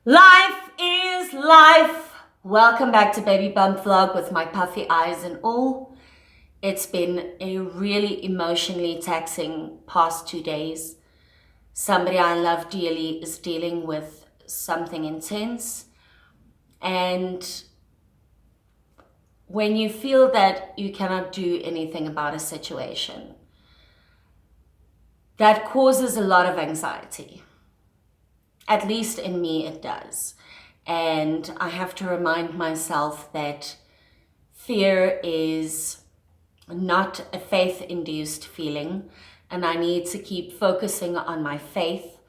Life is life. Welcome back to Baby Bump Vlog with my puffy eyes and all. It's been a really emotionally taxing past 2 days. Somebody I love dearly is dealing with something intense. And when you feel that you cannot do anything about a situation, that causes a lot of anxiety. At least in me, it does. And I have to remind myself that fear is not a faith-induced feeling, and I need to keep focusing on my faith,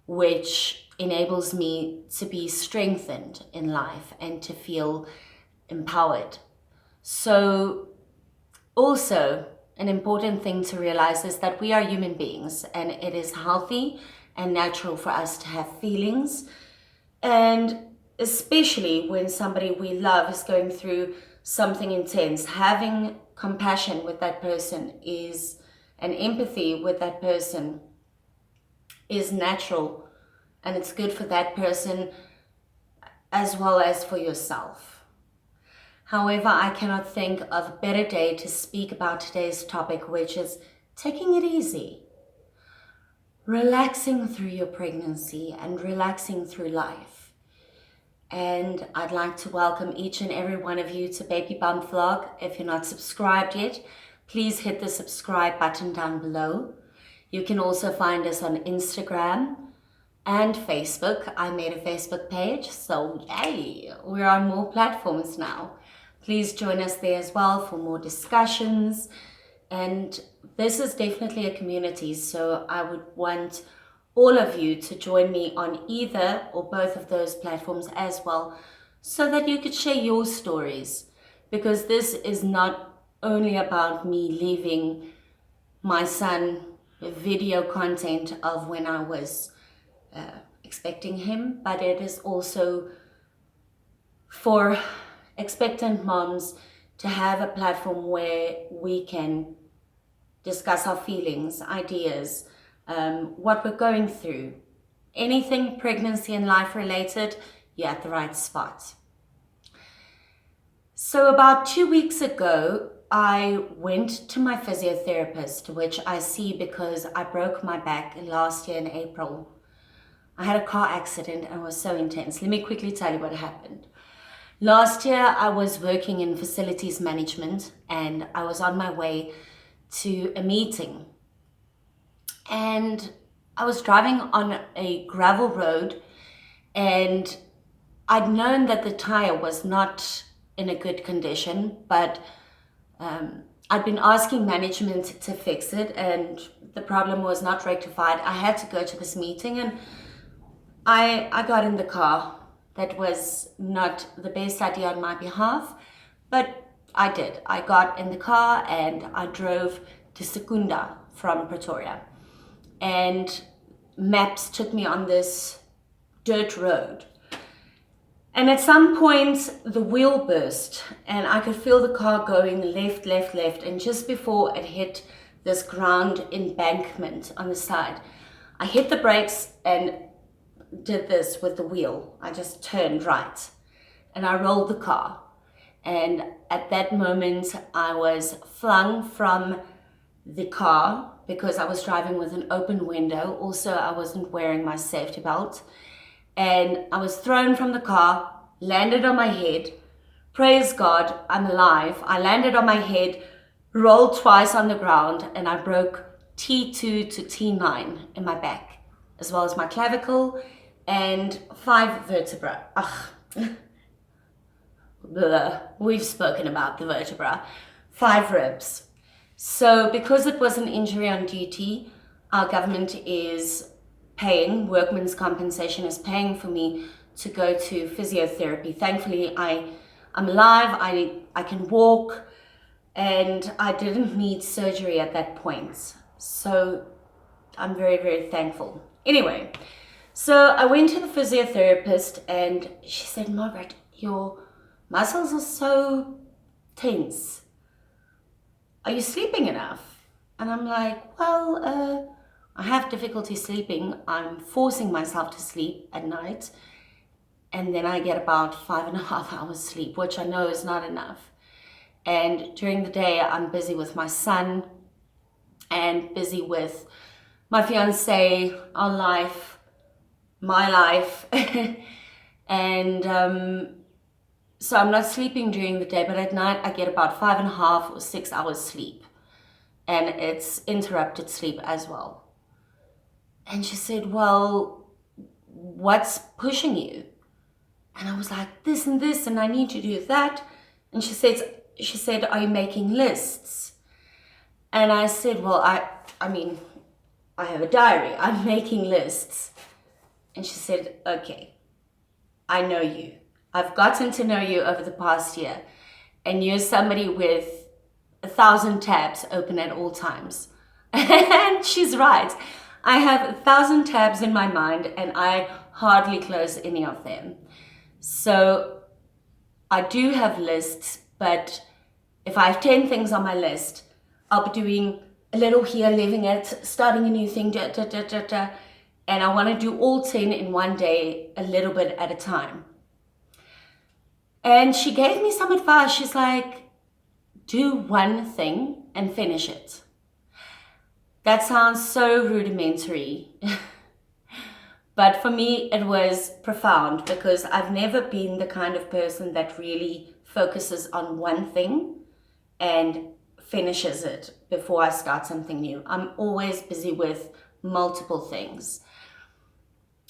which enables me to be strengthened in life and to feel empowered. So also, an important thing to realize is that we are human beings, and it is healthy and natural for us to have feelings, and especially when somebody we love is going through something intense, having compassion with that person is, and empathy with that person is natural, and it's good for that person as well as for yourself. However, I cannot think of a better day to speak about today's topic, which is taking it easy, relaxing through your pregnancy and relaxing through life. And I'd like to welcome each and every one of you to Baby Bump Vlog. If you're not subscribed yet, please hit the subscribe button down below. You can also find us on Instagram and Facebook. I made a Facebook page, so yay, we're on more platforms now. Please join us there as well for more discussions. And this is definitely a community, so I would want all of you to join me on either or both of those platforms as well, so that you could share your stories, because this is not only about me leaving my son video content of when I was expecting him, but it is also for expectant moms to have a platform where we can discuss our feelings, ideas, what we're going through. Anything pregnancy and life related, you're at the right spot. So about 2 weeks ago, I went to my physiotherapist, which I see because I broke my back last year in April. I had a car accident and it was so intense. Let me quickly tell you what happened. Last year, I was working in facilities management and I was on my way to a meeting. And I was driving on a gravel road and I'd known that the tire was not in a good condition, but I'd been asking management to fix it and the problem was not rectified. I had to go to this meeting and I got in the car. That was not the best idea on my behalf, but I did. I got in the car and I drove to Secunda from Pretoria. And maps took me on this dirt road. And at some point, the wheel burst and I could feel the car going left, left, left. And just before it hit this ground embankment on the side, I hit the brakes and did this with the wheel. I just turned right and I rolled the car. And at that moment, I was flung from the car because I was driving with an open window. Also, I wasn't wearing my safety belt. And I was thrown from the car, landed on my head. Praise God, I'm alive. I landed on my head, rolled twice on the ground, and I broke T2 to T9 in my back, as well as my clavicle and 5 vertebrae. We've spoken about the vertebra. 5 ribs. So because it was an injury on duty, our government is paying, workman's compensation is paying for me to go to physiotherapy. Thankfully, I'm alive, I can walk, and I didn't need surgery at that point. So I'm very, very thankful. Anyway, so I went to the physiotherapist and she said, Margaret, your muscles are so tense. Are you sleeping enough? And I'm like, well, I have difficulty sleeping. I'm forcing myself to sleep at night. and then I get about 5.5 hours sleep, which I know is not enough. And during the day, I'm busy with my son and busy with my fiance, our life, my life. And so I'm not sleeping during the day, but at night I get about 5.5 or 6 hours sleep. And it's interrupted sleep as well. And she said, well, what's pushing you? And I was like, this and this, and I need to do that. And she said, are you making lists? And I said, well, I mean, I have a diary. I'm making lists. And she said, okay, I know you. I've gotten to know you over the past year. And you're somebody with 1,000 tabs open at all times. And she's right. I have 1,000 tabs in my mind and I hardly close any of them. So I do have lists, but if I have 10 things on my list, I'll be doing a little here, leaving it, starting a new thing, and I want to do all 10 in one day, a little bit at a time. And she gave me some advice. She's like, do one thing and finish it. That sounds so rudimentary. But for me, it was profound because I've never been the kind of person that really focuses on one thing and finishes it before I start something new. I'm always busy with multiple things.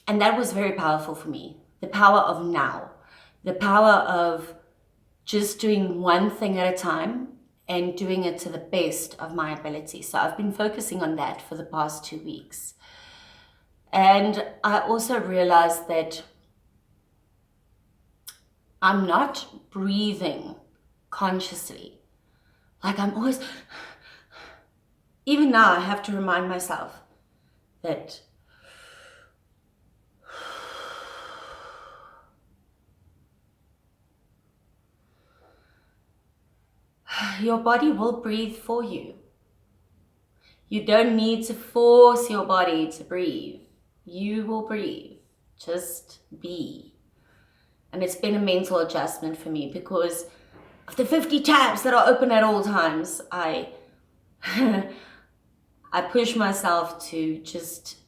And that was very powerful for me. The power of now. The power of just doing one thing at a time and doing it to the best of my ability. So I've been focusing on that for the past 2 weeks. And I also realized that I'm not breathing consciously. Like I'm always, even now I have to remind myself that your body will breathe for you. You don't need to force your body to breathe. You will breathe. Just be. And it's been a mental adjustment for me because of the 50 tabs that are open at all times. I push myself to just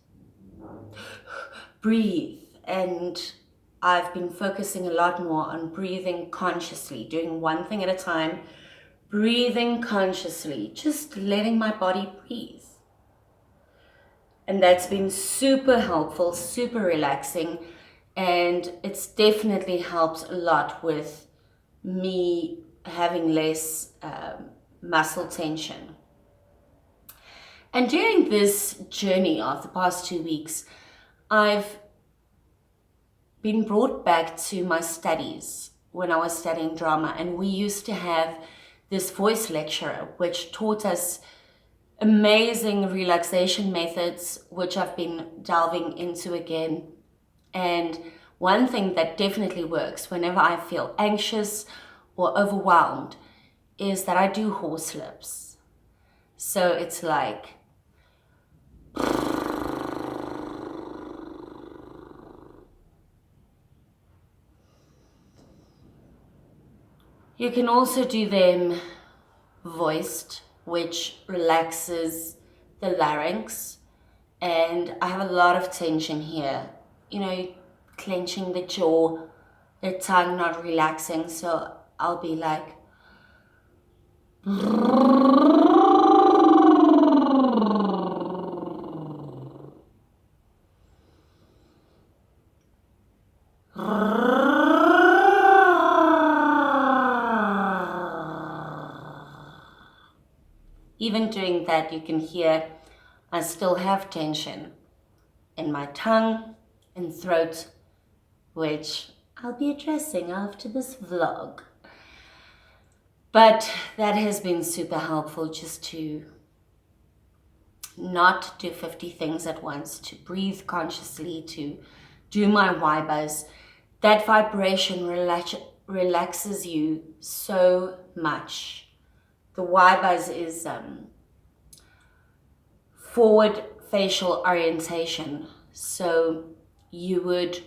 breathe. And I've been focusing a lot more on breathing consciously, doing one thing at a time, breathing consciously, just letting my body breathe. And that's been super helpful, super relaxing, and it's definitely helped a lot with me having less muscle tension. And during this journey of the past 2 weeks, I've been brought back to my studies when I was studying drama, and we used to have this voice lecturer which taught us amazing relaxation methods, which I've been delving into again. And one thing that definitely works whenever I feel anxious or overwhelmed is that I do horse lips. So it's like, you can also do them voiced, which relaxes the larynx. And I have a lot of tension here, you know, clenching the jaw, the tongue not relaxing. So I'll be like, even doing that, you can hear I still have tension in my tongue and throat, which I'll be addressing after this vlog. But that has been super helpful, just to not do 50 things at once, to breathe consciously, to do my Y-buzz. That vibration relaxes you so much. The Y-buzz is forward facial orientation. So you would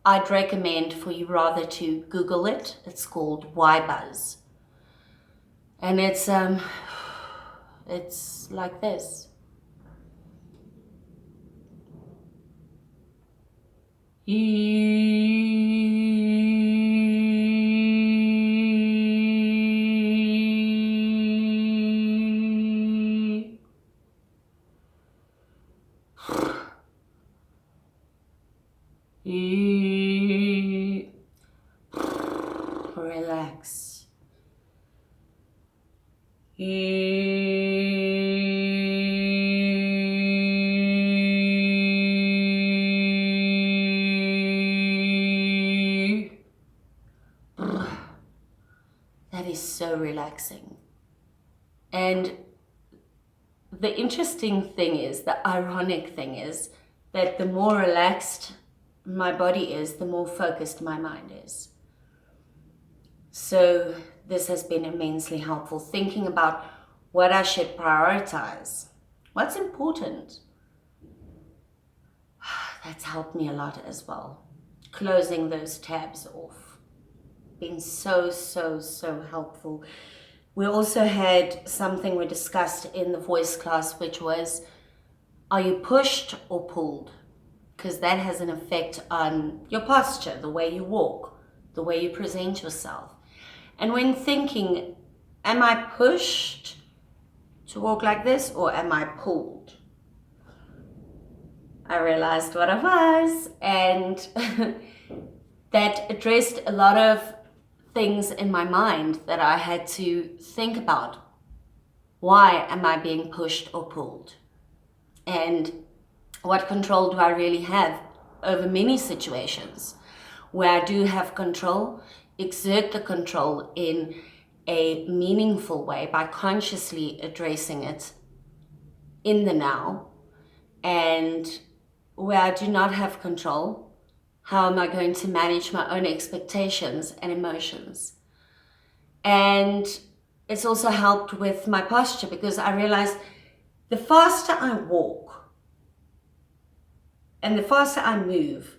I'd recommend for you rather to Google it. It's called Why Buzz. And it's like this. Relax. That is so relaxing. And the interesting thing is, the ironic thing is, that the more relaxed my body is, the more focused my mind is. So this has been immensely helpful, thinking about what I should prioritize, what's important. That's helped me a lot as well. Closing those tabs off, been so helpful. We also had something we discussed in the voice class, which was, are you pushed or pulled? Because that has an effect on your posture, the way you walk, the way you present yourself. And when thinking, am I pushed to walk like this, or am I pulled? I realized what I was, and that addressed a lot of things in my mind that I had to think about. Why am I being pushed or pulled? And what control do I really have over many situations? Where I do have control, exert the control in a meaningful way by consciously addressing it in the now. And where I do not have control, how am I going to manage my own expectations and emotions? And it's also helped with my posture, because I realized the faster I walk and the faster I move,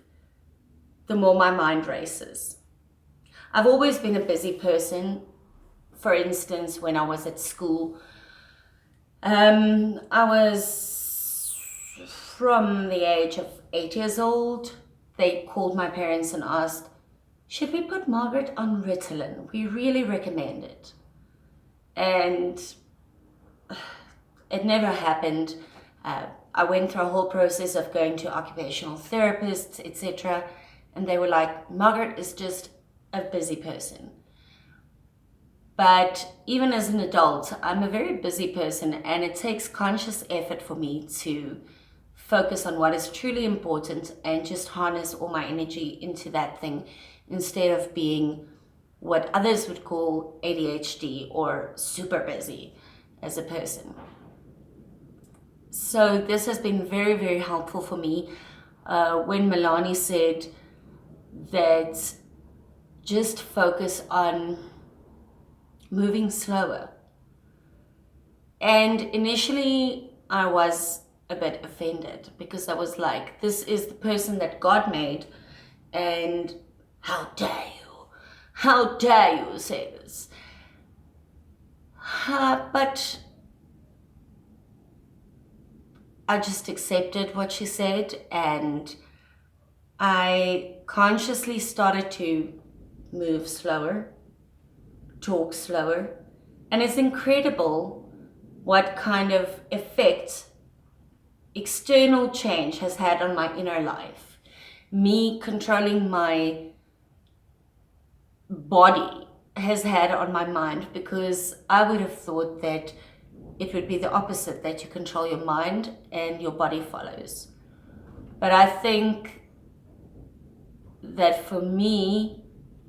the more my mind races. I've always been a busy person. For instance, when I was at school, I was from the age of 8 years old. They called my parents and asked, should we put Margaret on Ritalin? We really recommend it. And it never happened. I went through a whole process of going to occupational therapists, etc. And they were like, Margaret is just a busy person. But even as an adult, I'm a very busy person, and it takes conscious effort for me to focus on what is truly important and just harness all my energy into that thing, instead of being what others would call ADHD or super busy as a person. So this has been very helpful for me. When Milani said that just focus on moving slower. And initially I was a bit offended, because I was like, this is the person that God made, and how dare you say this? But I just accepted what she said, and I consciously started to move slower, talk slower, and it's incredible what kind of effect external change has had on my inner life. Me controlling my body has had on my mind, because I would have thought that it would be the opposite, that you control your mind and your body follows. But I think that for me,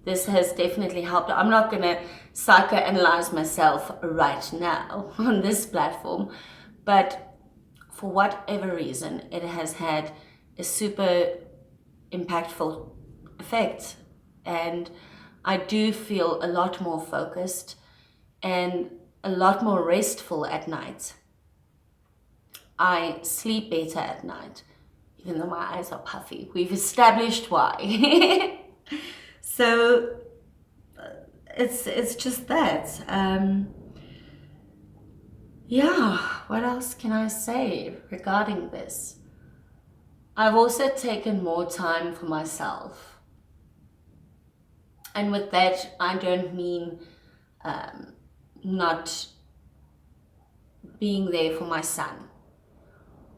this has definitely helped. I'm not going to psychoanalyze myself right now on this platform, but for whatever reason, it has had a super impactful effect. And I do feel a lot more focused and a lot more restful at night. I sleep better at night. even though my eyes are puffy. We've established why. So it's just that. Yeah, what else can I say regarding this? I've also taken more time for myself. And with that, I don't mean not being there for my son,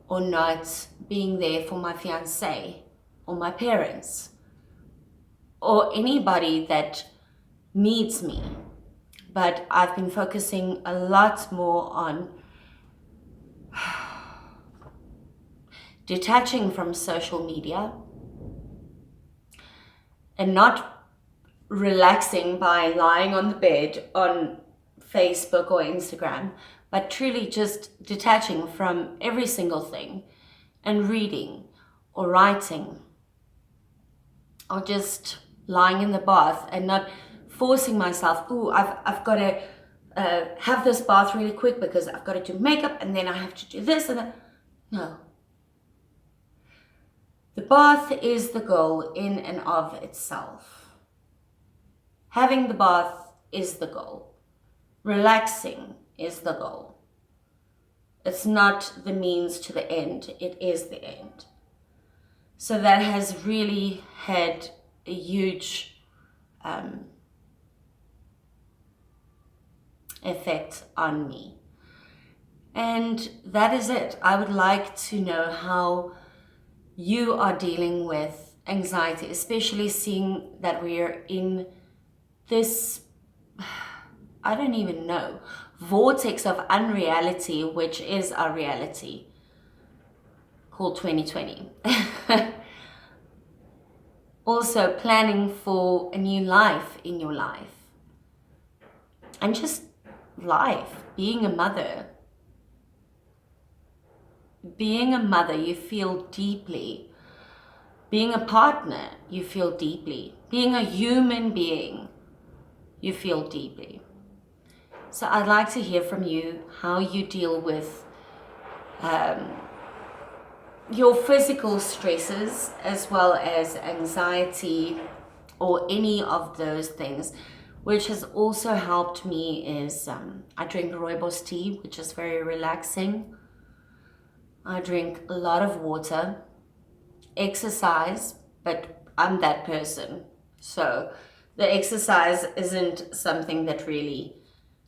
or not being there for my fiance, or my parents, or anybody that needs me. But I've been focusing a lot more on detaching from social media and not relaxing by lying on the bed on Facebook or Instagram, but truly just detaching from every single thing and reading or writing or just lying in the bath and not forcing myself, I've got to have this bath really quick because I've got to do makeup and then I have to do this and that. No. The bath is the goal in and of itself. Having the bath is the goal. Relaxing is the goal. It's not the means to the end, it is the end. So that has really had a huge effect on me. And that is it. I would like to know how you are dealing with anxiety, especially seeing that we are in this, I don't even know, vortex of unreality, which is our reality, called 2020. Also planning for a new life in your life. And just life, being a mother. Being a mother, you feel deeply. Being a partner, you feel deeply. Being a human being, you feel deeply. So I'd like to hear from you how you deal with your physical stresses as well as anxiety or any of those things. Which has also helped me is I drink rooibos tea, which is very relaxing. I drink a lot of water, exercise, but I'm that person. So the exercise isn't something that really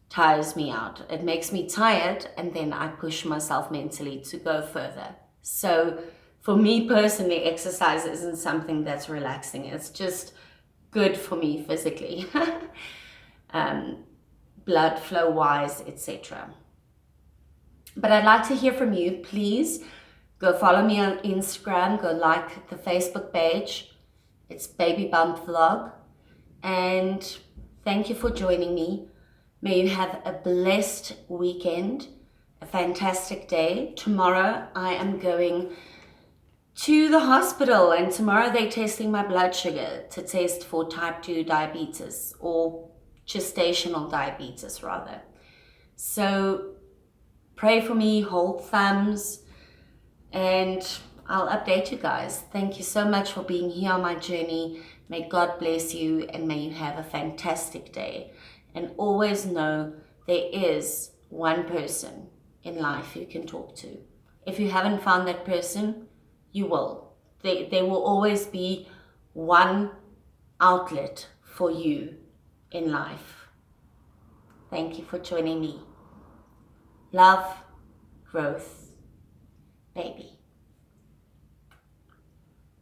tires me out. It makes me tired and then I push myself mentally to go further. So for me personally, exercise isn't something that's relaxing. It's just good for me physically, blood flow wise, etc. But I'd like to hear from you. Please go follow me on Instagram, go like the Facebook page. It's Baby Bump Vlog. And thank you for joining me. May you have a blessed weekend, a fantastic day. Tomorrow I am going to the hospital, and tomorrow they're testing my blood sugar to test for type 2 diabetes, or gestational diabetes rather. So pray for me, hold thumbs, and I'll update you guys. Thank you so much for being here on my journey. May God bless you and may you have a fantastic day. And always know there is one person in life you can talk to. If you haven't found that person, you will. There will always be one outlet for you in life. Thank you for joining me. Love, growth, baby.